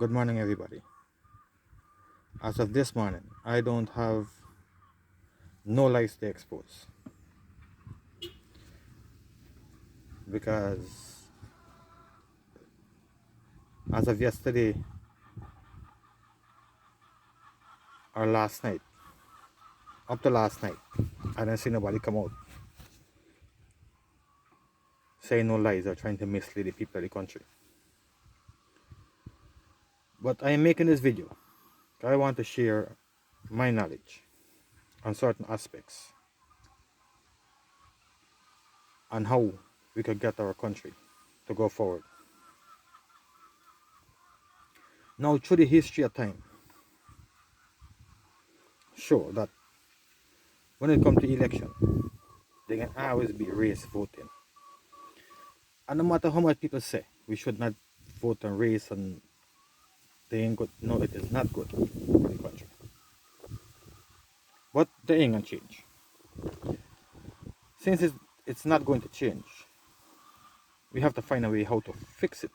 Good morning, everybody. As of this morning, I don't have no lights to expose because as of yesterday or last night, up to last night, I didn't see nobody come out saying no lies or trying to mislead the people of the country. But I am making this video because I want to share my knowledge on certain aspects on how we could get our country to go forward. Now, through the history of time, show that when it comes to election, there can always be race voting. And no matter how much people say we should not vote on race and they ain't good, no, it is not good for the country. But they ain't gonna change. Since it's not going to change, we have to find a way how to fix it.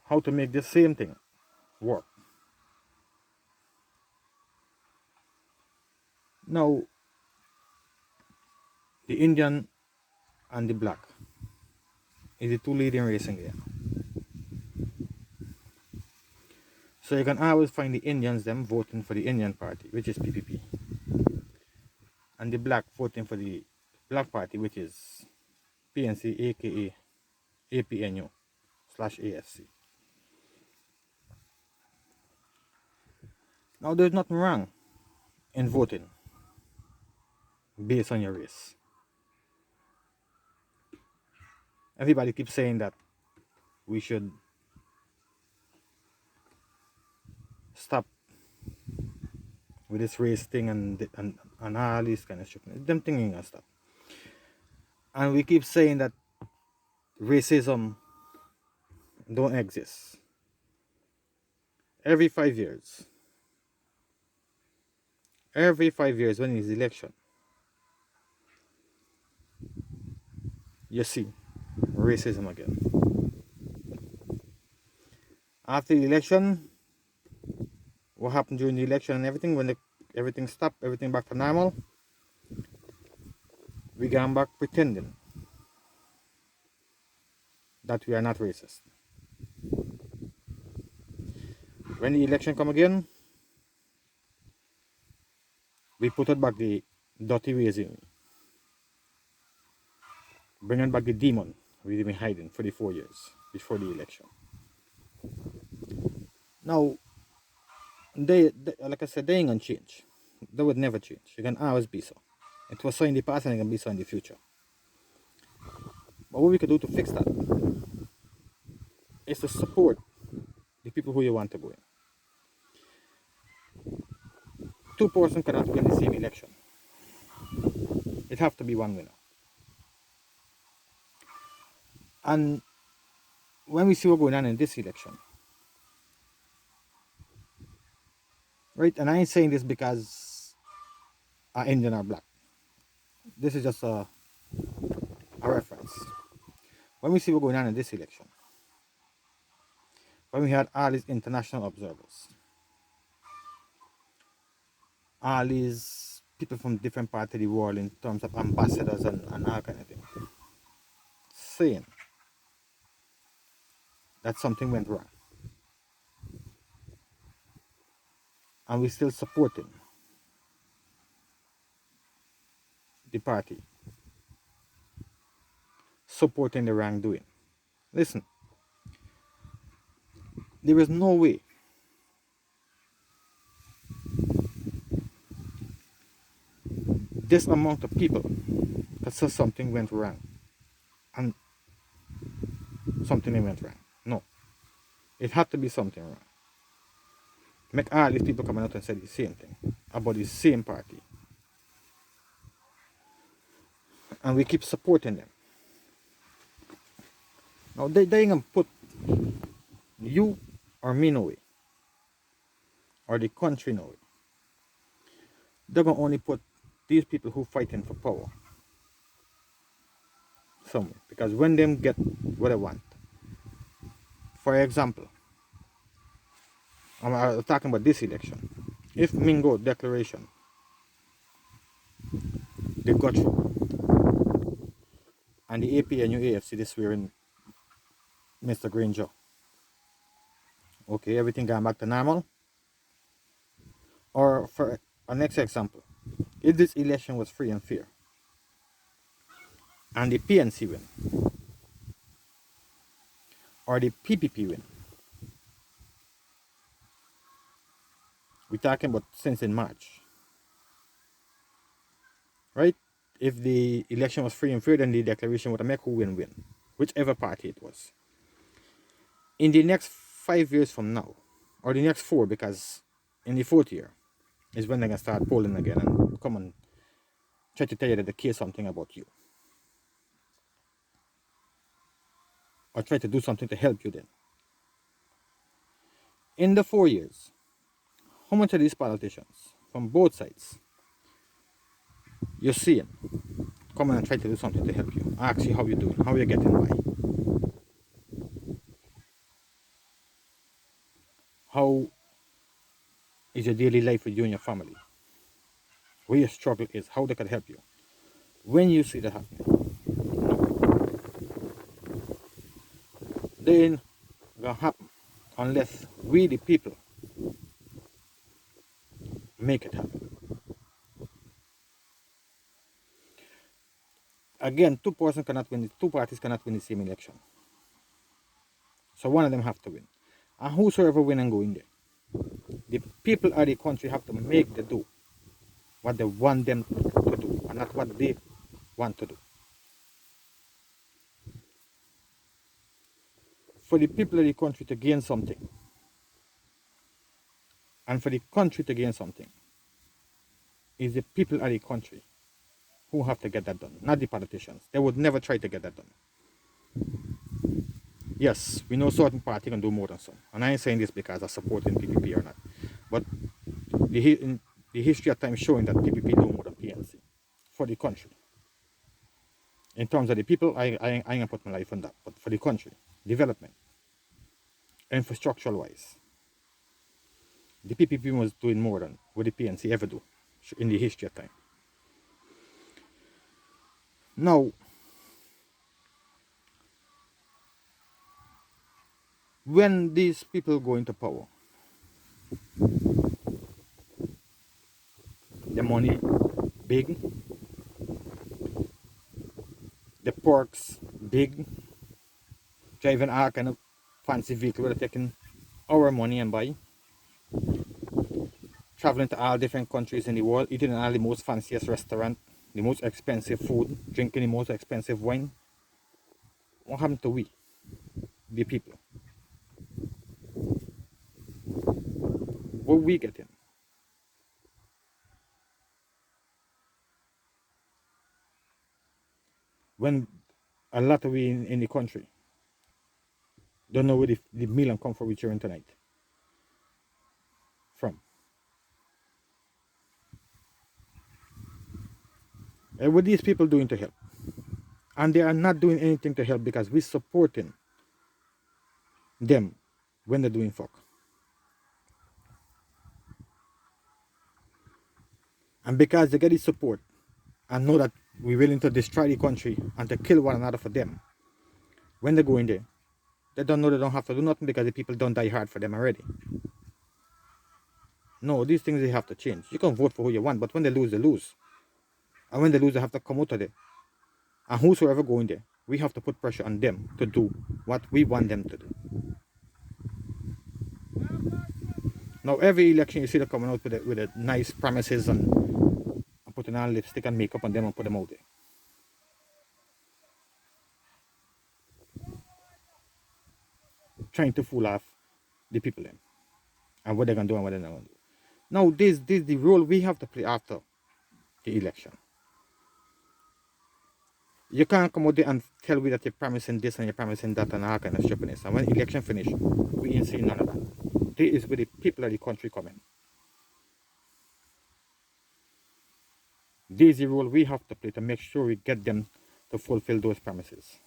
How to make the same thing work. Now, the Indian and the black is the two leading race in Guyana. So you can always find the Indians them voting for the Indian party, which is PPP, and the black voting for the black party, which is PNC, aka APNU/AFC. Now there's nothing wrong in voting based on your race. Everybody keeps saying that we should stop with this race thing and all this kind of shit. Them thinking and stuff. And we keep saying that racism don't exist. Every 5 years, when it's election, you see racism again. After the election, what happened during the election and everything, when everything stopped, everything back to normal, we gone back pretending that we are not racist. When the election come again, we put it back the dirty ways in, bringing back the demon we've been hiding for the 4 years before the election. Now, they like I said, they ain't gonna change. They would never change. It can always be so. It was so in the past and it can be so in the future. But what we could do to fix that is to support the people who you want to go in. Two persons cannot win the same election. It have to be one winner. And when we see what's going on in this election, right? And I ain't saying this because I'm Indian or black. This is just a reference. When we see what's going on in this election, when we had all these international observers, all these people from different parts of the world in terms of ambassadors and all kind of thing, saying that something went wrong. And we still supporting the party, supporting the wrongdoing. Listen, there is no way this amount of people could say something went wrong and something went wrong. No, it had to be something wrong. Make all these people come out and say the same thing about the same party, and we keep supporting them. Now they ain't gonna put you or me no way, or the country no way. They're gonna only put these people who fighting for power somewhere, because when them get what they want, For example, I'm talking about this election. If Mingo declaration they got through and the AP and UAFC they swearing Mr. Granger, okay, everything gone back to normal. Or for a next example, if this election was free and fair and the PNC win or the PPP win, we're talking about since in March, right? If the election was free and fair, then the declaration would make who win, whichever party it was. In the next 5 years from now, or the next four, because in the fourth year is when they're gonna start polling again and come and try to tell you that they care something about you, or try to do something to help you. Then, in the 4 years, how much of these politicians from both sides you're seeing come and try to do something to help you, ask you how you're doing, how you're getting by, how is your daily life with you and your family, where your struggle is, how they can help you. When you see that happening, then gonna happen unless we the people make it happen. Again, two parties cannot win the same election. So one of them have to win. And whosoever win and go in there, the people of the country have to make them do what they want them to do and not what they want to do. For the people of the country to gain something, and for the country to gain something, is the people of the country who have to get that done, not the politicians. They would never try to get that done. Yes, we know certain party can do more than some. And I ain't saying this because I support in PPP or not. But the history of time is showing that PPP do more than PNC for the country. In terms of the people, I ain't gonna put my life on that. But for the country, development, infrastructural wise, the PPP was doing more than what the PNC ever do in the history of time. Now, when these people go into power, the money big, the perks big, driving our kind of fancy vehicle where they're taking our money and buy, traveling to all different countries in the world, eating in all the most fanciest restaurant, the most expensive food, drinking the most expensive wine. What happened to we, the people? What we getting? When a lot of we in the country don't know where the meal and comfort we sharing tonight from. And what these people doing to help? And they are not doing anything to help because we're supporting them when they're doing fuck. And because they get the support and know that we're willing to destroy the country and to kill one another for them, when they go in there, they don't know they don't have to do nothing because the people don't die hard for them already. No, these things they have to change. You can vote for who you want, but when they lose, they lose. And when they lose, they have to come out of there. And whosoever go in there, we have to put pressure on them to do what we want them to do. Now, every election you see them coming out with a nice promises and putting on lipstick and makeup on them and put them out there. Trying to fool off the people then. And what they're going to do and what they're not going to do. Now, this is the role we have to play after the election. You can't come out there and tell me that you're promising this and you're promising that and all kind of stupidness. And when election finish, we ain't seeing none of that. This is where the people of the country come in. This is the role we have to play to make sure we get them to fulfill those promises.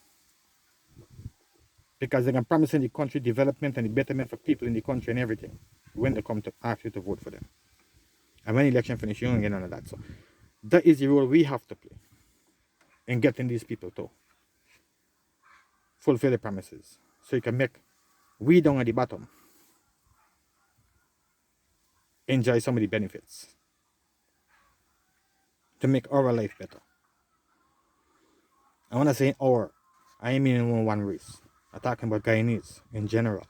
Because they're promising the country development and the betterment for people in the country and everything when they come to ask you to vote for them. And when election finish, you don't get none of that. So that is the role we have to play in getting these people to fulfill the promises. So you can make we down at the bottom enjoy some of the benefits to make our life better. I want to say our, I mean in one race. I'm talking about Guyanese in general.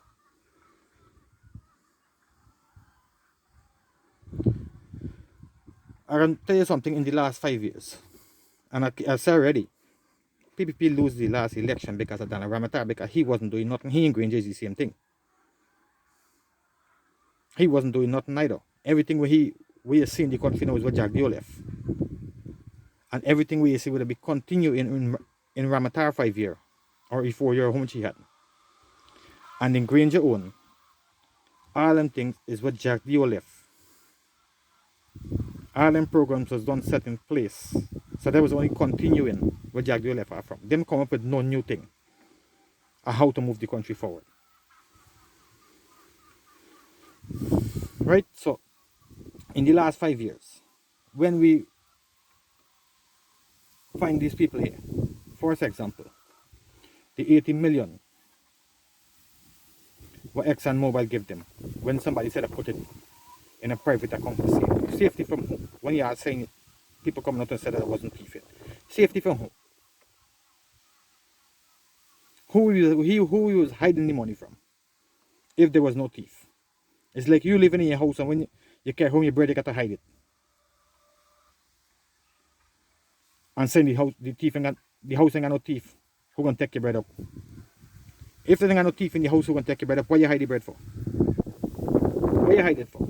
I can tell you something in the last 5 years, and I said already, PPP lose the last election because of Daniel Ramatar because he wasn't doing nothing. He and Green Jay the same thing. He wasn't doing nothing either. Everything we see in the country now is what Jack Dio left. And everything we see would be continue in Ramatar 5 year or 4 year how much he had. And in Granger own, all them things is what Jack Dio left. All them programs was done set in place. So that was only continuing what Jack Dio left from. Them come up with no new thing on how to move the country forward. Right? So in the last 5 years, when we find these people here, for example, the 80 million what ExxonMobil give them when somebody said I put it in a private account for safety. Safety from who? When you are saying it, people coming out and said that it wasn't thief. Safety from who? Who was hiding the money from? If there was no thief. It's like you living in your house and when you get home your bread you got to hide it. And saying the house ain't got no thief. Who gonna take your bread up? If there ain't got no thief in the house who gonna take your bread up, why you hide the bread for? Why you hide it for?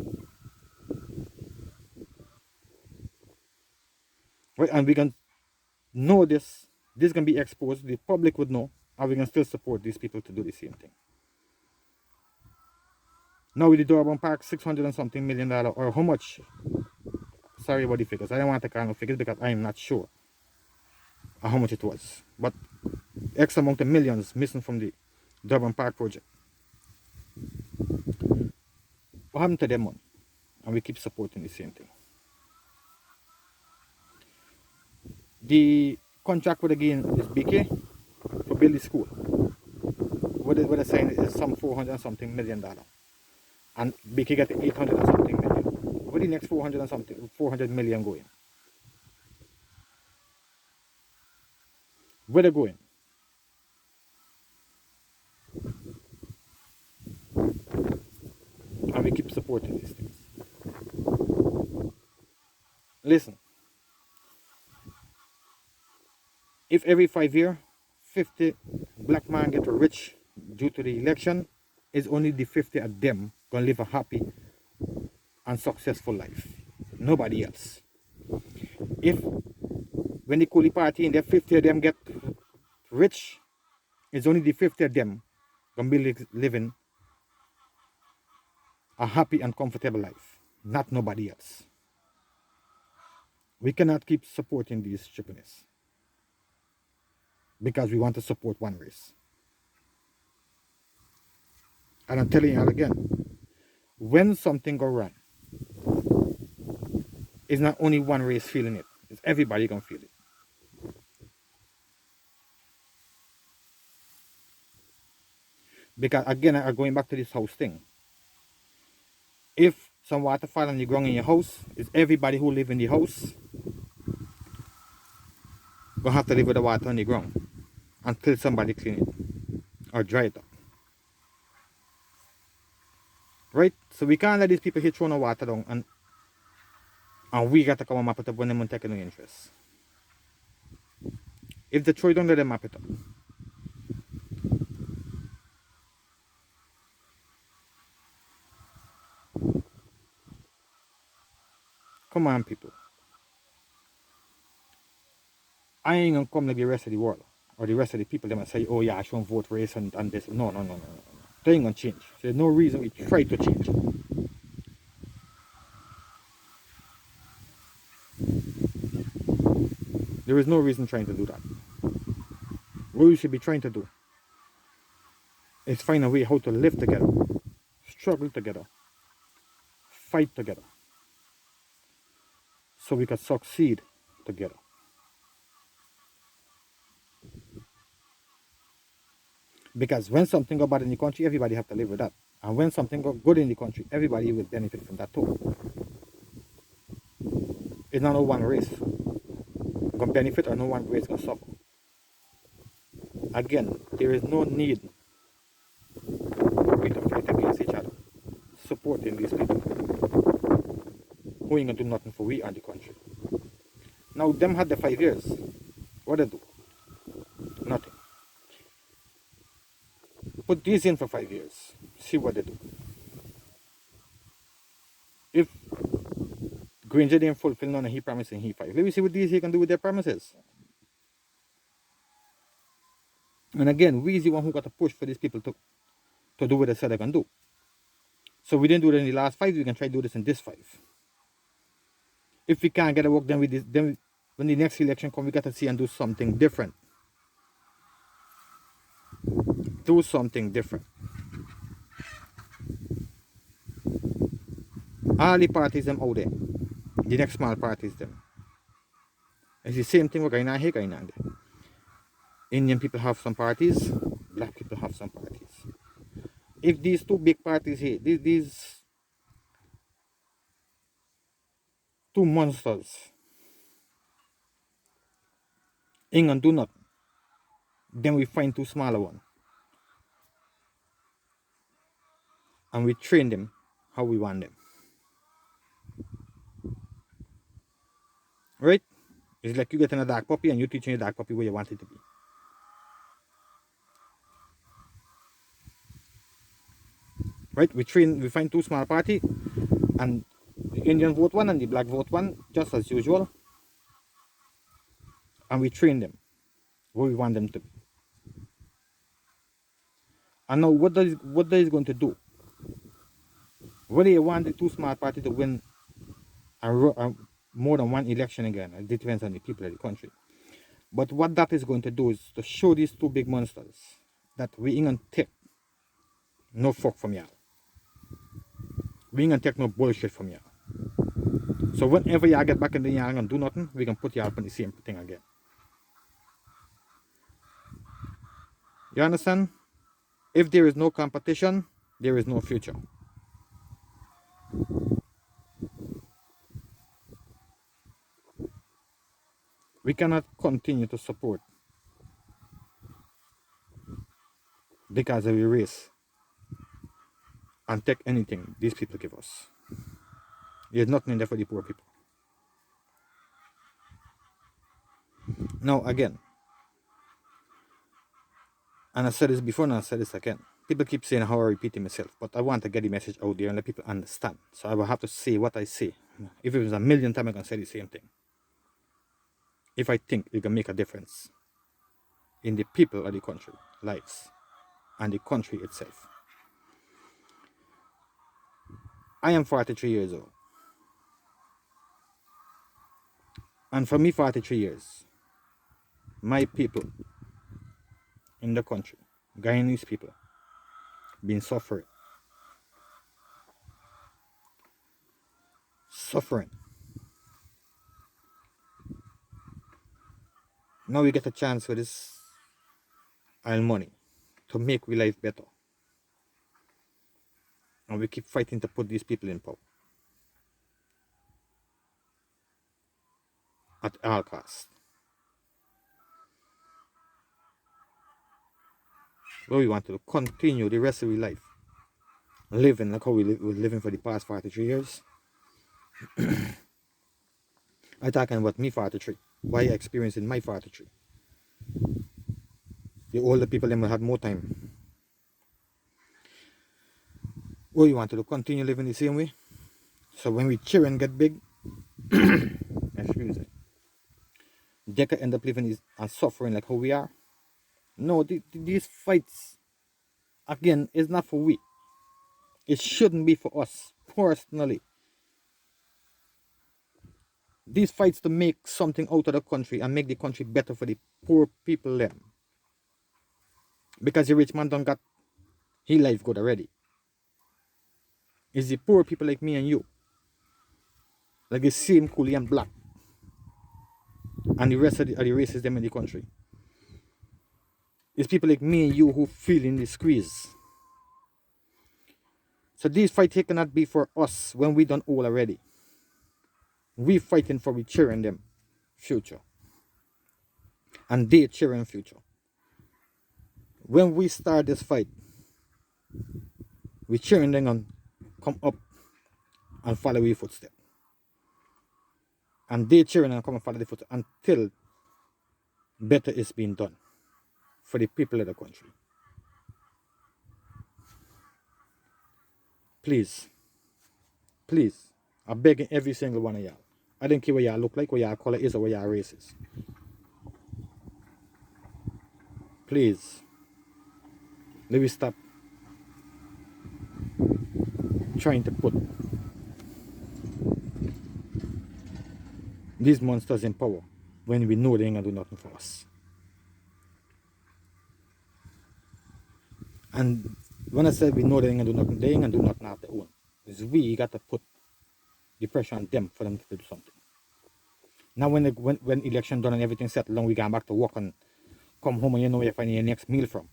Right, and we can know this can be exposed, the public would know, and we can still support these people to do the same thing. Now with the Durban Park, $600 and something million, or how much? Sorry about the figures. I don't want to call no figures because I am not sure how much it was. But X amount of millions missing from the Durban Park project. What happened to them money? And we keep supporting the same thing. The contract with again is BK for build the school. What they're saying is some 400 and something million dollar. And BK got 800 and something million. Where the next 400 and something 400 million going? Where they going? And we keep supporting these things. Listen, if every 5 years 50 black man get rich due to the election, it's only the 50 of them gonna live a happy and successful life. Nobody else. If when the coolie party and the 50 of them get rich, it's only the 50 of them gonna be living a happy and comfortable life, not nobody else. We cannot keep supporting these stupidness because we want to support one race. And I'm telling you all again, when something go wrong, it's not only one race feeling it, it's everybody gonna feel it. Because again, I'm going back to this house thing. If some water fall on the ground in your house, it's everybody who live in the house gonna have to live with the water on the ground until somebody clean it or dry it up. Right? So we can't let these people here throw no water down and we got to come and map it up when they're taking no interest. If they throw it down, let them map it up. Come on, people. I ain't gonna come like the rest of the world or the rest of the people. They might say, oh yeah, I shouldn't vote race and this. No. They ain't gonna change. There's no reason we try to change. There is no reason trying to do that. What we should be trying to do is find a way how to live together, struggle together, fight together, so we can succeed together. Because when something go bad in the country, everybody have to live with that. And when something go good in the country, everybody will benefit from that too. It's not no one race gonna benefit or no one race gonna suffer. Again, there is no need for we to fight against each other. Supporting these people who ain't gonna do nothing for we and the country. Now them had the 5 years. What they do? Nothing. Put these in for 5 years. See what they do. If Granger didn't fulfill none of he promised in he 5, let me see what these he can do with their promises. And again, we is the one who got to push for these people to do what they said they can do. So we didn't do it in the last 5, we can try to do this in this 5. If we can't get a work done with this, then when the next election comes, we got to see and do something different. Do something different. All the parties them out there, the next small parties them. It's the same thing with Guyana here, Guyana there. Indian people have some parties, black people have some parties. If these two big parties here, these two monsters ain't gonna do nothing, then we find two smaller ones and we train them how we want them. Right? It's like you getting a dog puppy and you teaching your dog puppy where you want it to be. Right? We find two small party and the Indian vote one and the black vote one, just as usual. And we train them where we want them to be. And now what that is going to do? Whether you want the two small party to win more than one election again, it depends on the people of the country. But what that is going to do is to show these two big monsters that we ain't gonna take no fuck from y'all. We ain't gonna take no bullshit from y'all. So whenever y'all get back in the y'all gonna do nothing, we can put y'all up on the same thing again. You understand? If there is no competition, there is no future. We cannot continue to support because of a race and take anything these people give us. There's nothing in there for the poor people. Now again, and I said this before and I said this again. People keep saying how I repeating myself, but I want to get the message out there and let people understand. So I will have to say what I say. If it was a million times, I can say the same thing. If I think it can make a difference in the people of the country lives and the country itself. I am 43 years old. And for me, 43 years, my people in the country, Guyanese people, been suffering. Suffering. Now we get a chance for this oil money to make we life better. And we keep fighting to put these people in power. At all costs. Well, we want to continue the rest of our life living like how we were living for the past 43 years. I'm talking about me 43. Why I experienced in my 43. The older people them will have more time. Well, we want to continue living the same way. So when we children get big, excuse me, they can end up living and suffering like how we are. No, these fights, again, is not for we. It shouldn't be for us, personally. These fights to make something out of the country and make the country better for the poor people them. Because the rich man don't got He life good already. It's the poor people like me and you, like the same coolie and black, and the rest of the races them in the country. It's people like me and you who feel in the squeeze. So these fights cannot be for us when we done all already. We fighting for we children them future. And they children future. When we start this fight, we children them gonna come up and follow we footsteps. And they children and come and follow the footsteps until better is being done for the people of the country. Please, please, I'm begging every single one of y'all. I don't care what y'all look like, what y'all color is, or what y'all race is. Please, let me stop trying to put these monsters in power when we know they ain't gonna do nothing for us. And when I say we know they ain't gonna do nothing, they ain't gonna do nothing of their own. It's we got to put the pressure on them for them to do something. Now when election done and everything settled down, we going back to work and come home and you know where you're finding your next meal from.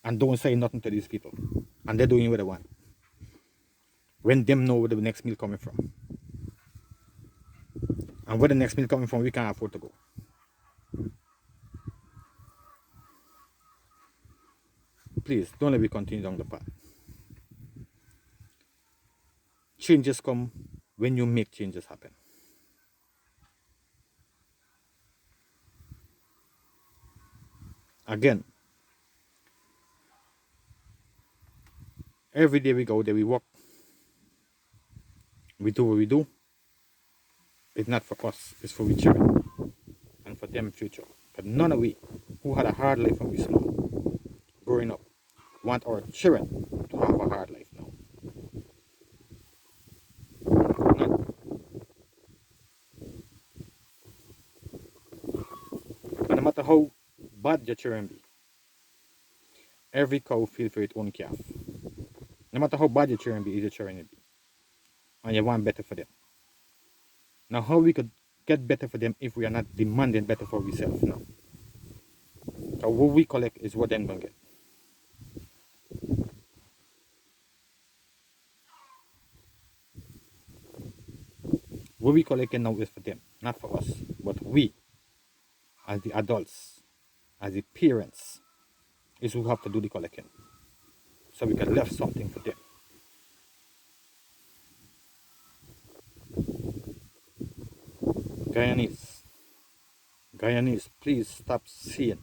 And don't say nothing to these people. And they're doing what they want. When them know where the next meal coming from. And where the next meal coming from, we can't afford to go. Please, don't let me continue down the path. Changes come when you make changes happen. Again, every day we go there, we work, we do what we do. It's not for us, it's for we children and for them future. But none of we who had a hard life when we small, growing up, want our children to have a hard life now. None. And no matter how bad your children be, every cow feel for its own calf. No matter how bad your children be, is your children be. And you want better for them. Now how we could get better for them if we are not demanding better for ourselves now? So what we collect is what them gonna get. What we collecting now is for them, not for us. But we, as the adults, as the parents, is who have to do the collecting. So we can left something for them. Guyanese, Guyanese, please stop seeing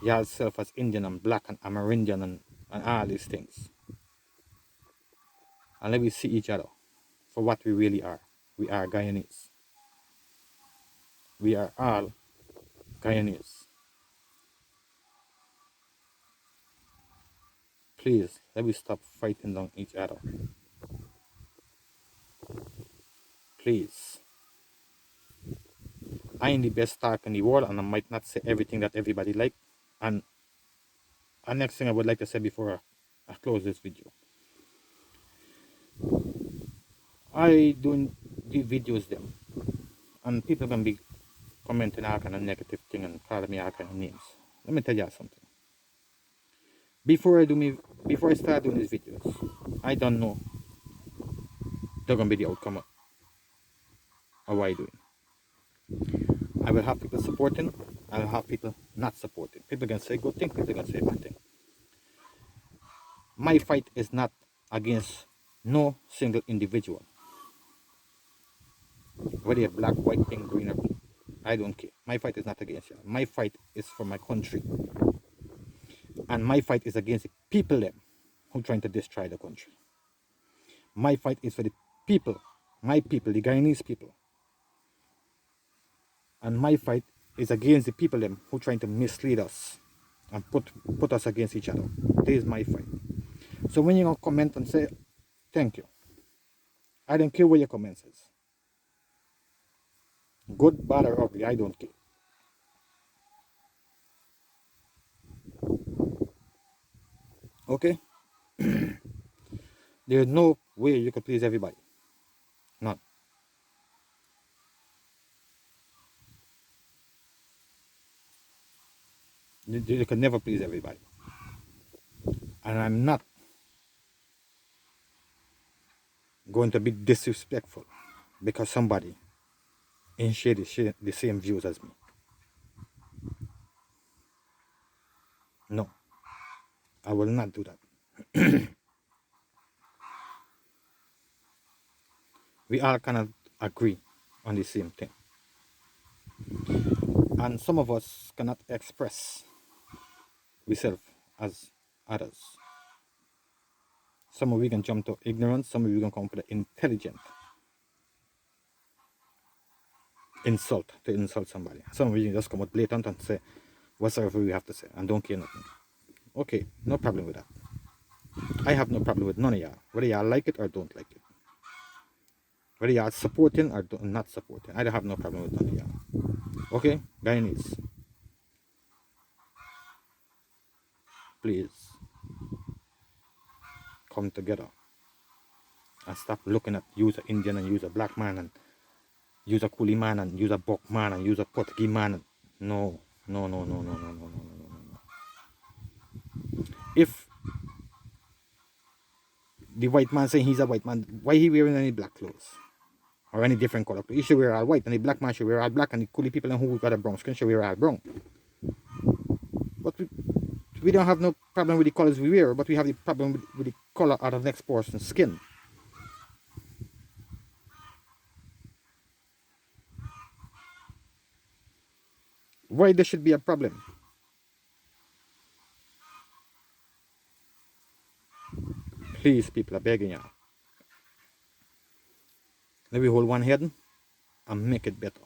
yourself as Indian and black and Amerindian and all these things. And let me see each other for what we really are. We are Guyanese. We are all Guyanese. Please, let me stop fighting on each other. Please. I am the best talk in the world and I might not say everything that everybody like. And next thing I would like to say before I close this video. I doing the videos them and people can be commenting all kind of negative thing and calling me all kind of names. Let me tell you something. Before I start doing these videos, I don't know they're gonna be the outcome of what I doing. I will have people supporting, I will have people not supporting. People can say good thing, people can say bad thing. My fight is not against no single individual. Whether you're black, white, pink, green, or blue. I don't care. My fight is not against you. My fight is for my country. And my fight is against the people them who trying to destroy the country. My fight is for the people, my people, the Guyanese people. And my fight is against the people them who trying to mislead us and put us against each other. This is my fight. So when you gonna comment and say thank you, I don't care what your comment says. Good, bad, or ugly, I don't care. Okay? There's no way you could please everybody. None. You could never please everybody. And I'm not going to be disrespectful because somebody ain't share the same views as me. No, I will not do that. We all cannot agree on the same thing. And some of us cannot express ourselves as others. Some of we can jump to ignorance, some of you can come up with an intelligent insult to insult somebody. Some of you can just come out blatant and say whatsoever we have to say and don't care nothing. Okay, no problem with that. I have no problem with none of y'all, whether y'all like it or don't like it. Whether y'all supporting or not supporting, I don't have no problem with none of y'all. Okay, Guyanese, please come together and stop looking at use a Indian and use a black man and use a coolie man and use a buck man and use a Portuguese man. No, no, no, no, no, no, no, no, no, no, no. If the white man saying he's a white man, why he wearing any black clothes? Or any different color? He should wear all white, and the black man should wear all black, and the coolie people and who got a brown skin should wear all brown. But we don't have no problem with the colors we wear, but we have the problem with the color of the next person's skin. Why there should be a problem? Please, people are begging you. Let me hold one head and make it better.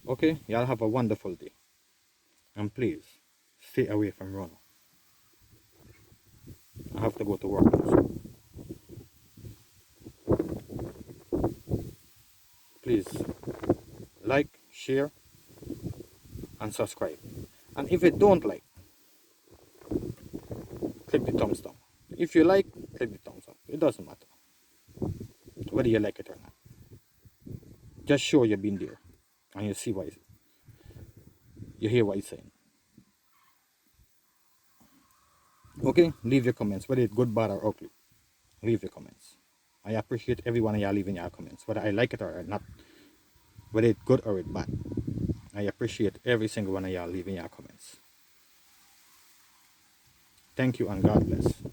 Okay, y'all have a wonderful day. And please, stay away from Rona. I have to go to work now. So please, like, share, and subscribe. And if you don't like, click the thumbs down. If you like, click the thumbs up. It doesn't matter whether you like it or not. Just show you've been there and you see what you hear what he's saying. Okay, leave your comments, whether it's good, bad, or ugly. Leave your comments. I appreciate every one of y'all leaving your comments, whether I like it or not, whether it's good or it's bad. I appreciate every single one of y'all leaving your comments. Thank you and God bless.